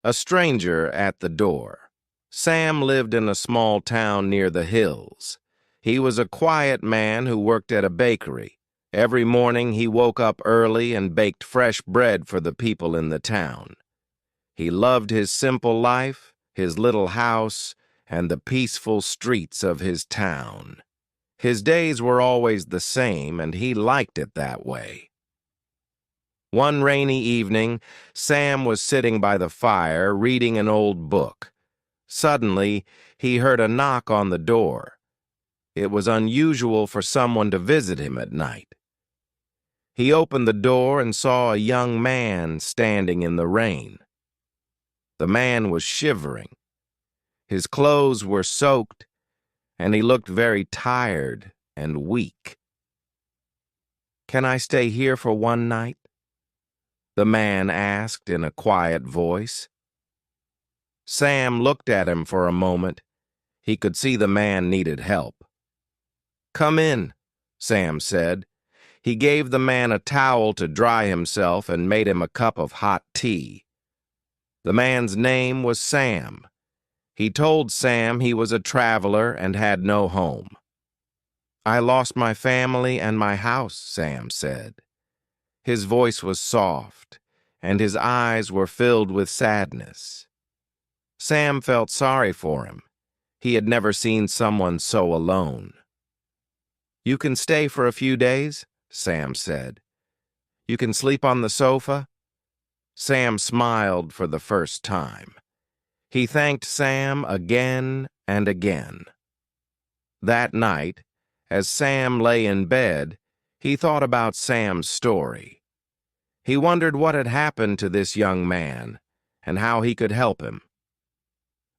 A stranger at the door. Sam lived in a small town near the hills. He was a quiet man who worked at a bakery. Every morning he woke up early and baked fresh bread for the people in the town. He loved his simple life, his little house, and the peaceful streets of his town. His days were always the same, and he liked it that way. One rainy evening, Sam was sitting by the fire reading an old book. Suddenly, he heard a knock on the door. It was unusual for someone to visit him at night. He opened the door and saw a young man standing in the rain. The man was shivering. His clothes were soaked, and he looked very tired and weak. "Can I stay here for one night?" the man asked in a quiet voice. Sam looked at him for a moment. He could see the man needed help. "Come in," Sam said. He gave the man a towel to dry himself and made him a cup of hot tea. The man's name was Sam. He told Sam he was a traveler and had no home. "I lost my family and my house," Sam said. His voice was soft, and his eyes were filled with sadness. Sam felt sorry for him. He had never seen someone so alone. "You can stay for a few days," Sam said. "You can sleep on the sofa." Sam smiled for the first time. He thanked Sam again and again. That night, as Sam lay in bed, he thought about Sam's story. He wondered what had happened to this young man and how he could help him.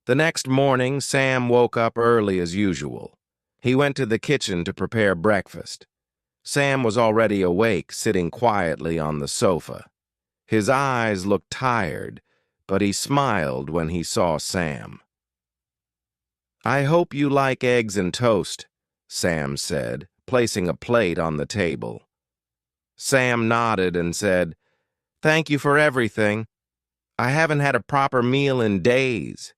The next morning, Sam woke up early as usual. He went to the kitchen to prepare breakfast. Sam was already awake, sitting quietly on the sofa. His eyes looked tired, but he smiled when he saw Sam. "I hope you like eggs and toast," Sam said, placing a plate on the table. Sam nodded and said, "Thank you for everything. I haven't had a proper meal in days."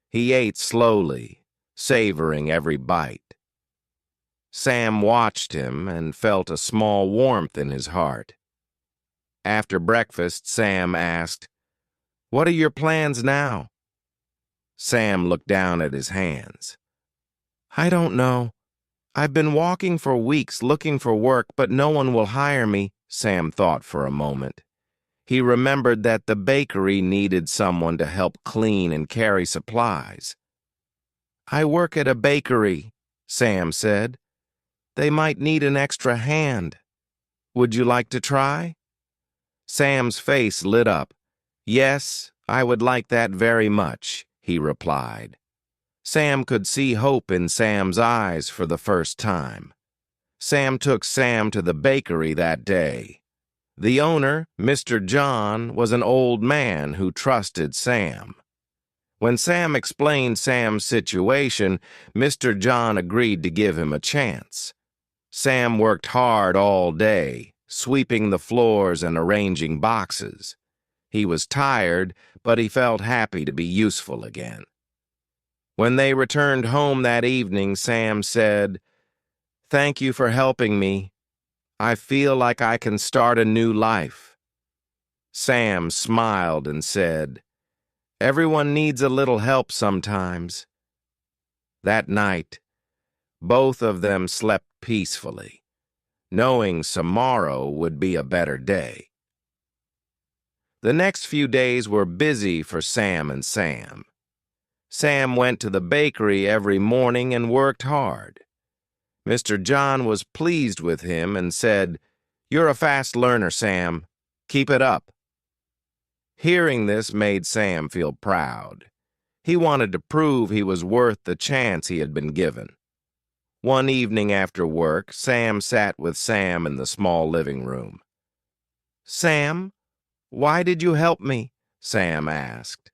He ate slowly, savoring every bite. Sam watched him and felt a small warmth in his heart. After breakfast, Sam asked, "What are your plans now?" Sam looked down at his hands. "I don't know. I've been walking for weeks looking for work, but no one will hire me," Sam thought for a moment. He remembered that the bakery needed someone to help clean and carry supplies. "I work at a bakery," Sam said. "They might need an extra hand. Would you like to try?" Sam's face lit up. "Yes, I would like that very much," he replied. Sam could see hope in Sam's eyes for the first time. Sam took Sam to the bakery that day. The owner, Mr. John, was an old man who trusted Sam. When Sam explained Sam's situation, Mr. John agreed to give him a chance. Sam worked hard all day, sweeping the floors and arranging boxes. He was tired, but he felt happy to be useful again. When they returned home that evening, Sam said, "Thank you for helping me. I feel like I can start a new life." Sam smiled and said, "Everyone needs a little help sometimes." That night, both of them slept peacefully, knowing tomorrow would be a better day. The next few days were busy for Sam and Sam. Sam went to the bakery every morning and worked hard. Mr. John was pleased with him and said, "You're a fast learner, Sam. Keep it up." Hearing this made Sam feel proud. He wanted to prove he was worth the chance he had been given. One evening after work, Sam sat with Sam in the small living room. "Sam, why did you help me?" Sam asked.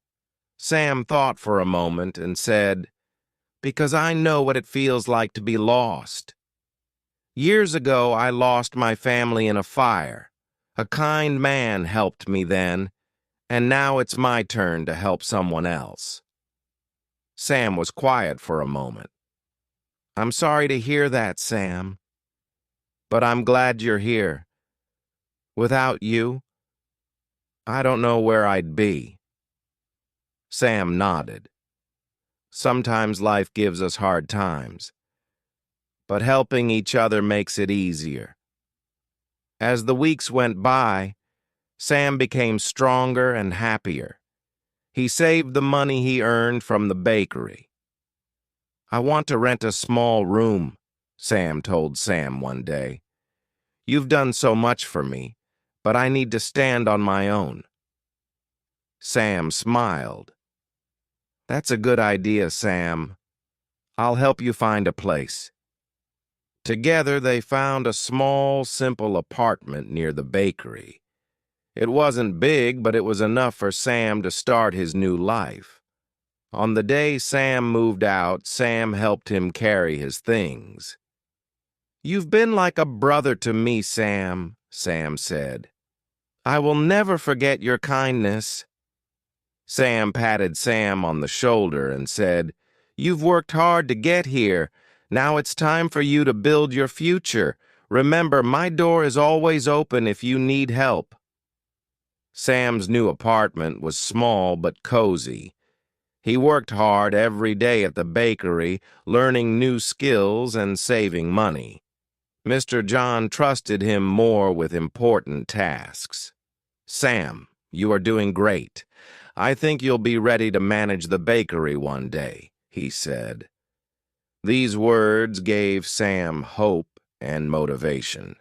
Sam thought for a moment and said, "Because I know what it feels like to be lost. Years ago, I lost my family in a fire. A kind man helped me then, and now it's my turn to help someone else. Sam was quiet for a moment. I'm sorry to hear that, Sam, but I'm glad you're here. Without you, I don't know where I'd be. Sam nodded. Sometimes life gives us hard times, but helping each other makes it easier. As the weeks went by, Sam became stronger and happier. He saved the money he earned from the bakery. I want to rent a small room, Sam told Sam one day. You've done so much for me, but I need to stand on my own. Sam smiled. That's a good idea, Sam. I'll help you find a place. Together, they found a small, simple apartment near the bakery. It wasn't big, but it was enough for Sam to start his new life. On the day Sam moved out, Sam helped him carry his things. You've been like a brother to me, Sam, Sam said. I will never forget your kindness. Sam patted Sam on the shoulder and said, You've worked hard to get here. Now it's time for you to build your future. Remember, my door is always open if you need help. Sam's new apartment was small but cozy. He worked hard every day at the bakery, learning new skills and saving money. Mr. John trusted him more with important tasks. Sam, you are doing great. I think you'll be ready to manage the bakery one day, he said. These words gave Sam hope and motivation.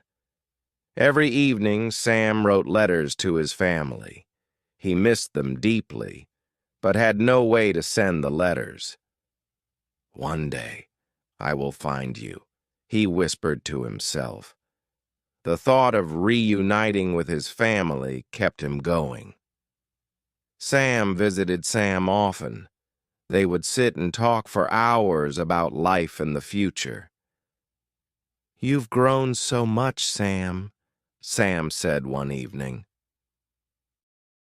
Every evening, Sam wrote letters to his family. He missed them deeply, but had no way to send the letters. One day, I will find you, he whispered to himself. The thought of reuniting with his family kept him going. Sam visited Sam often. They would sit and talk for hours about life and the future. You've grown so much, Sam, Sam said one evening.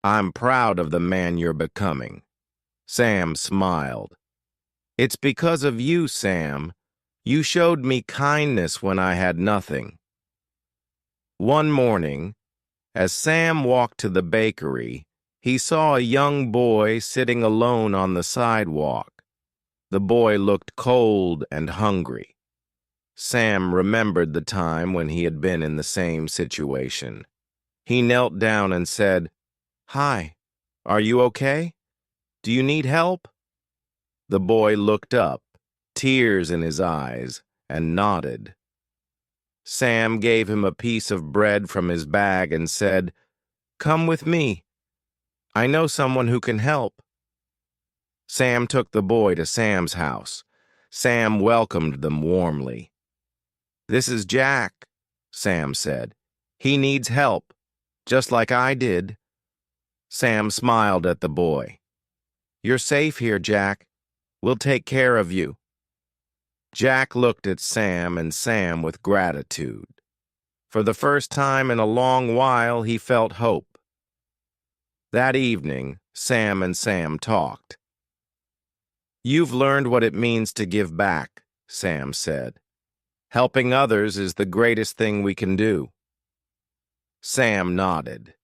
I'm proud of the man you're becoming. Sam smiled. It's because of you, Sam. You showed me kindness when I had nothing. One morning, as Sam walked to the bakery, he saw a young boy sitting alone on the sidewalk. The boy looked cold and hungry. Sam remembered the time when he had been in the same situation. He knelt down and said, Hi, are you okay? Do you need help? The boy looked up, tears in his eyes, and nodded. Sam gave him a piece of bread from his bag and said, Come with me. I know someone who can help. Sam took the boy to Sam's house. Sam welcomed them warmly. This is Jack, Sam said. He needs help, just like I did. Sam smiled at the boy. You're safe here, Jack. We'll take care of you. Jack looked at Sam and Sam with gratitude. For the first time in a long while, he felt hope. That evening, Sam and Sam talked. You've learned what it means to give back, Sam said. Helping others is the greatest thing we can do. Sam nodded.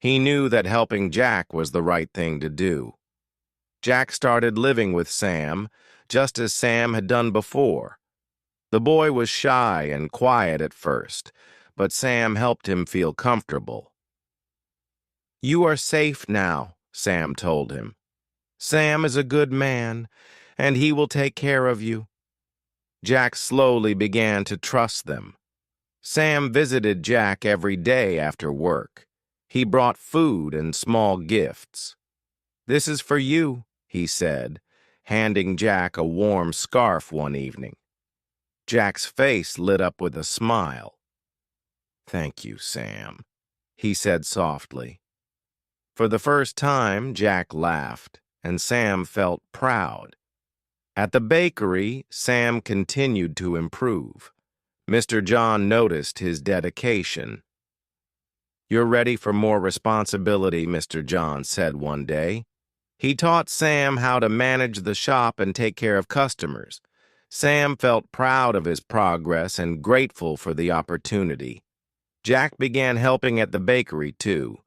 He knew that helping Jack was the right thing to do. Jack started living with Sam, just as Sam had done before. The boy was shy and quiet at first, but Sam helped him feel comfortable. You are safe now, Sam told him. Sam is a good man, and he will take care of you. Jack slowly began to trust them. Sam visited Jack every day after work. He brought food and small gifts. This is for you, he said, handing Jack a warm scarf one evening. Jack's face lit up with a smile. Thank you, Sam, he said softly. For the first time, Jack laughed, and Sam felt proud. At the bakery, Sam continued to improve. Mr. John noticed his dedication. "You're ready for more responsibility," Mr. John said one day. He taught Sam how to manage the shop and take care of customers. Sam felt proud of his progress and grateful for the opportunity. Jack began helping at the bakery, too.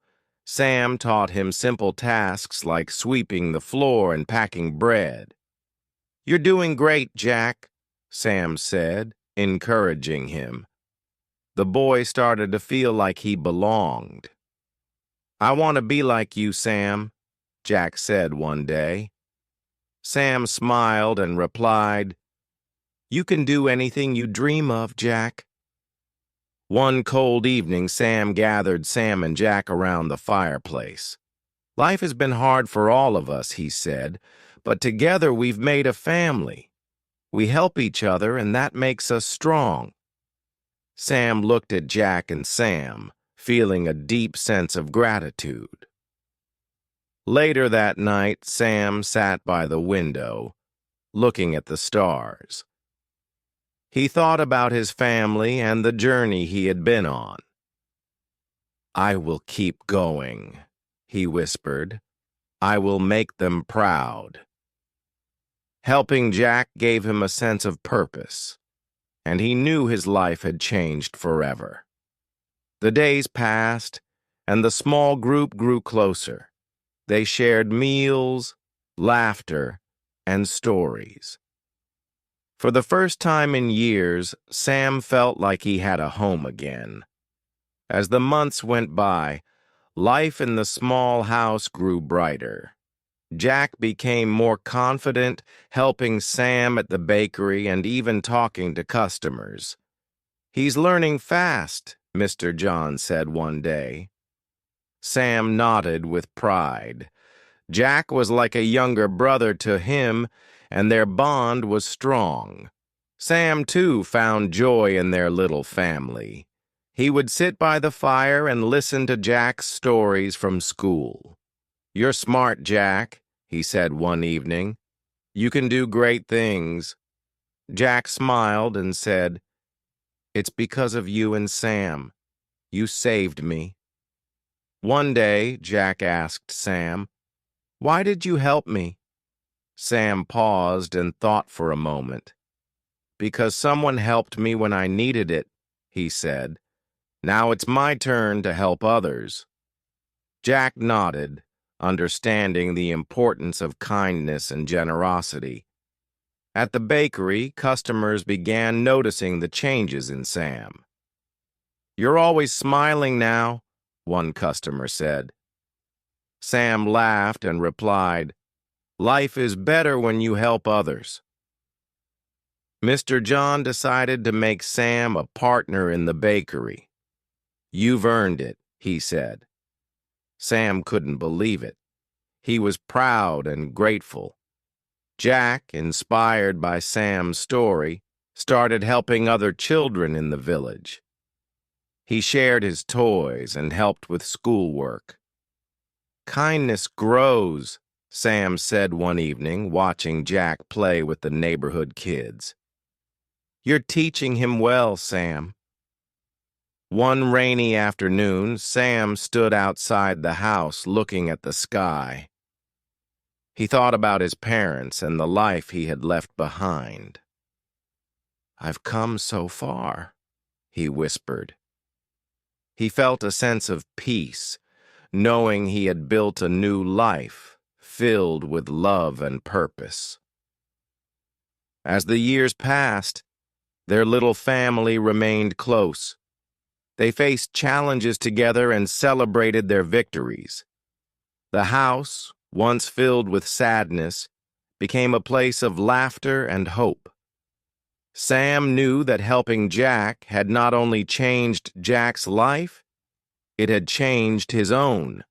Sam taught him simple tasks like sweeping the floor and packing bread. "You're doing great, Jack," Sam said, encouraging him. The boy started to feel like he belonged. "I want to be like you, Sam," Jack said one day. Sam smiled and replied, "You can do anything you dream of, Jack." One cold evening, Sam gathered Sam and Jack around the fireplace. "Life has been hard for all of us," he said, "but together we've made a family. We help each other, and that makes us strong." Sam looked at Jack and Sam, feeling a deep sense of gratitude. Later that night, Sam sat by the window, looking at the stars. He thought about his family and the journey he had been on. "I will keep going," he whispered. "I will make them proud." Helping Jack gave him a sense of purpose, and he knew his life had changed forever. The days passed, and the small group grew closer. They shared meals, laughter, and stories. For the first time in years, Sam felt like he had a home again. As the months went by, life in the small house grew brighter. Jack became more confident, helping Sam at the bakery and even talking to customers. "He's learning fast," Mr. John said one day. Sam nodded with pride. Jack was like a younger brother to him, and their bond was strong. Sam, too, found joy in their little family. He would sit by the fire and listen to Jack's stories from school. "You're smart, Jack," he said one evening. "You can do great things." Jack smiled and said, "It's because of you and Sam. You saved me." One day, Jack asked Sam, "Why did you help me?" Sam paused and thought for a moment. "Because someone helped me when I needed it," he said. "Now it's my turn to help others." Jack nodded, understanding the importance of kindness and generosity. At the bakery, customers began noticing the changes in Sam. "You're always smiling now," one customer said. Sam laughed and replied, "Life is better when you help others." Mr. John decided to make Sam a partner in the bakery. "You've earned it," he said. Sam couldn't believe it. He was proud and grateful. Jack, inspired by Sam's story, started helping other children in the village. He shared his toys and helped with schoolwork. "Kindness grows," Sam said one evening, watching Jack play with the neighborhood kids. "You're teaching him well, Sam." One rainy afternoon, Sam stood outside the house looking at the sky. He thought about his parents and the life he had left behind. "I've come so far," he whispered. He felt a sense of peace, knowing he had built a new life filled with love and purpose. As the years passed, their little family remained close. They faced challenges together and celebrated their victories. The house, once filled with sadness, became a place of laughter and hope. Sam knew that helping Jack had not only changed Jack's life, it had changed his own.